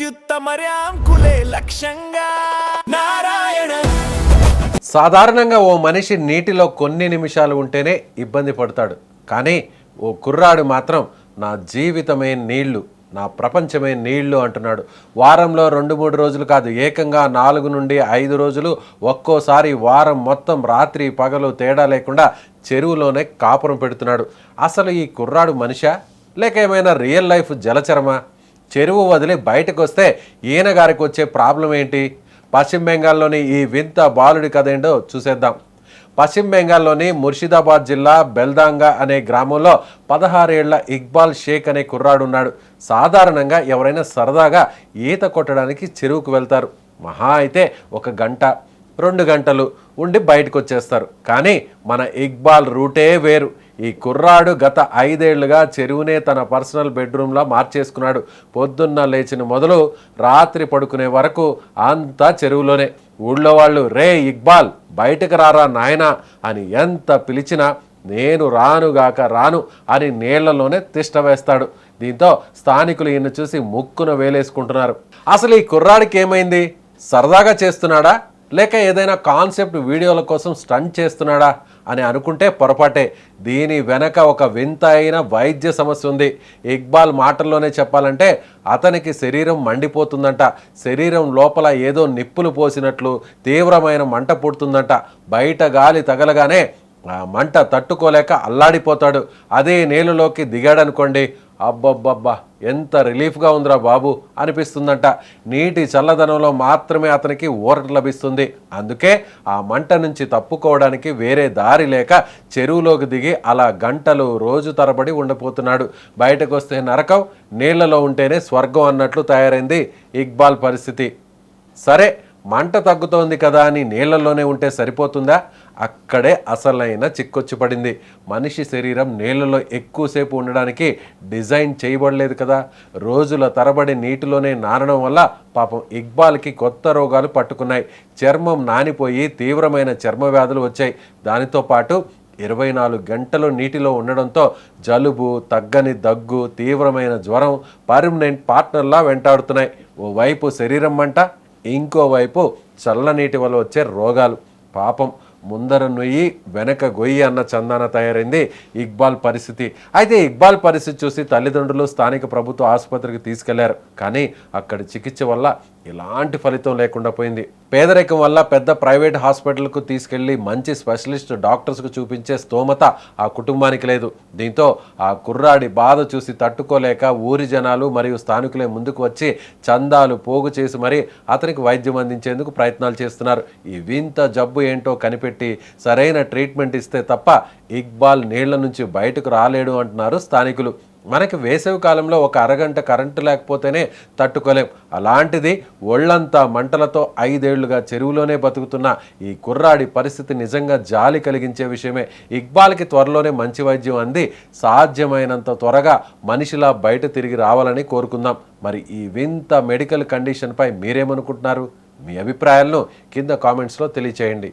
అత్యుత్తమర్యాం కులే లక్ష్యంగా నారాయణ. సాధారణంగా ఓ మనిషి నీటిలో కొన్ని నిమిషాలు ఉంటేనే ఇబ్బంది పడతాడు. కానీ ఓ కుర్రాడు మాత్రం నా జీవితమే నీళ్లు, నా ప్రపంచమే నీళ్లు అంటున్నాడు. వారంలో 2-3 రోజులు కాదు, ఏకంగా 4 నుండి 5 రోజులు, ఒక్కోసారి వారం మొత్తం రాత్రి పగలు తేడా లేకుండా చెరువులోనే కాపురం పెడుతున్నాడు. అసలు ఈ కుర్రాడు మనిషా లేక ఏమైనా రియల్ లైఫ్ జలచరమా? చెరువు వదిలి బయటకు వస్తే ఈయన గారికి వచ్చే ప్రాబ్లం ఏంటి? పశ్చిమ బెంగాల్లోని ఈ వింత బాలుడి కథ ఏంటో చూసేద్దాం. పశ్చిమ బెంగాల్లోని ముర్షిదాబాద్ జిల్లా బెల్దాంగా అనే గ్రామంలో 16 ఏళ్ల ఇక్బాల్ షేక్ అనే కుర్రాడు ఉన్నాడు. సాధారణంగా ఎవరైనా సరదాగా ఈత కొట్టడానికి చెరువుకు వెళ్తారు. మహా అయితే 1 గంట 2 గంటలు ఉండి బయటకు వచ్చేస్తారు. కానీ మన ఇక్బాల్ రూటే వేరు. ఈ కుర్రాడు గత 5 ఏళ్లుగా చెరువునే తన పర్సనల్ బెడ్రూమ్లా మార్చేసుకున్నాడు. పొద్దున్న లేచిన మొదలు రాత్రి పడుకునే వరకు అంతా చెరువులోనే. ఊళ్ళో వాళ్ళు రే ఇక్బాల్ బయటకు రారా నాయనా అని ఎంత పిలిచినా నేను రానుగాక రాను అని నీళ్లలోనే తిష్ట వేస్తాడు. దీంతో స్థానికులు ఈయన చూసి ముక్కున వేలేసుకుంటున్నారు. అసలు ఈ కుర్రాడికి ఏమైంది? సరదాగా చేస్తున్నాడా లేక ఏదైనా కాన్సెప్ట్ వీడియోల కోసం స్టంట్ చేస్తున్నాడా అని అనుకుంటే పొరపాటే. దీని వెనక ఒక వింత అయిన వైద్య సమస్య ఉంది. ఇక్బాల్ మాటల్లోనే చెప్పాలంటే అతనికి శరీరం మండిపోతుందంట. శరీరం లోపల ఏదో నిప్పులు పోసినట్లు తీవ్రమైన మంట పుడుతుందంట. బయట గాలి తగలగానే ఆ మంట తట్టుకోలేక అల్లాడిపోతాడు. అదే నీళ్ళలోకి దిగాడనుకోండి, అబ్బబ్బబ్బా ఎంత రిలీఫ్గా ఉందిరా బాబు అనిపిస్తుందంట. నీటి చల్లదనంలో మాత్రమే అతనికి ఊరట లభిస్తుంది. అందుకే ఆ మంట నుంచి తప్పుకోవడానికి వేరే దారి లేక చెరువులోకి దిగి అలా గంటలు రోజు తరబడి ఉండిపోతున్నాడు. బయటకు వస్తే నరకం, నీళ్లలో ఉంటేనే స్వర్గం అన్నట్లు తయారైంది ఇక్బాల్ పరిస్థితి. సరే, మంట తగ్గుతోంది కదా అని నీళ్లలోనే ఉంటే సరిపోతుందా? అక్కడే అసలైన చిక్కొచ్చి పడింది. మనిషి శరీరం నీళ్లలో ఎక్కువసేపు ఉండడానికి డిజైన్ చేయబడలేదు కదా. రోజుల తరబడి నీటిలోనే నానడం వల్ల పాపం ఇక్బాల్కి కొత్త రోగాలు పట్టుకున్నాయి. చర్మం నానిపోయి తీవ్రమైన చర్మ వ్యాధులు వచ్చాయి. దానితో పాటు 24 గంటలు నీటిలో ఉండడంతో జలుబు, తగ్గని దగ్గు, తీవ్రమైన జ్వరం పర్మనెంట్ పార్ట్నర్లా వెంటాడుతున్నాయి. ఓవైపు శరీరం మంట, ఇంకోవైపు చల్లనీటి వల్ల వచ్చే రోగాలు. పాపం ముందర నొయ్యి వెనక గొయ్యి అన్న చందాన తయారైంది ఇక్బాల్ పరిస్థితి. అయితే ఇక్బాల్ పరిస్థితి చూసి తల్లిదండ్రులు స్థానిక ప్రభుత్వ ఆసుపత్రికి తీసుకెళ్లారు. కానీ అక్కడి చికిత్స వల్ల ఎలాంటి ఫలితం లేకుండా పోయింది. పేదరికం వల్ల పెద్ద ప్రైవేట్ హాస్పిటల్కు తీసుకెళ్లి మంచి స్పెషలిస్ట్ డాక్టర్స్కు చూపించే స్తోమత ఆ కుటుంబానికి లేదు. దీంతో ఆ కుర్రాడి బాధ చూసి తట్టుకోలేక ఊరి జనాలు మరియు స్థానికులే ముందుకు వచ్చి చందాలు పోగు చేసి మరీ అతనికి వైద్యం అందించేందుకు ప్రయత్నాలు చేస్తున్నారు. ఈ వింత జబ్బు ఏంటో కనిపెట్టి సరైన ట్రీట్మెంట్ ఇస్తే తప్ప ఇక్బాల్ నీళ్ల నుంచి బయటకు రాలేడు అంటున్నారు స్థానికులు. మనకి వేసవి కాలంలో 1 అరగంట కరెంటు లేకపోతేనే తట్టుకోలేం. అలాంటిది ఒళ్ళంతా మంటలతో 5 ఏళ్లుగా చెరువులోనే బతుకుతున్న ఈ కుర్రాడి పరిస్థితి నిజంగా జాలి కలిగించే విషయమే. ఇక్బాల్కి త్వరలోనే మంచి వైద్యం అంది సాధ్యమైనంత త్వరగా మనిషిలా బయట తిరిగి రావాలని కోరుకుందాం. మరి ఈ వింత మెడికల్ కండిషన్పై మీరేమనుకుంటున్నారు? మీ అభిప్రాయాలను కింద కామెంట్స్లో తెలియచేయండి.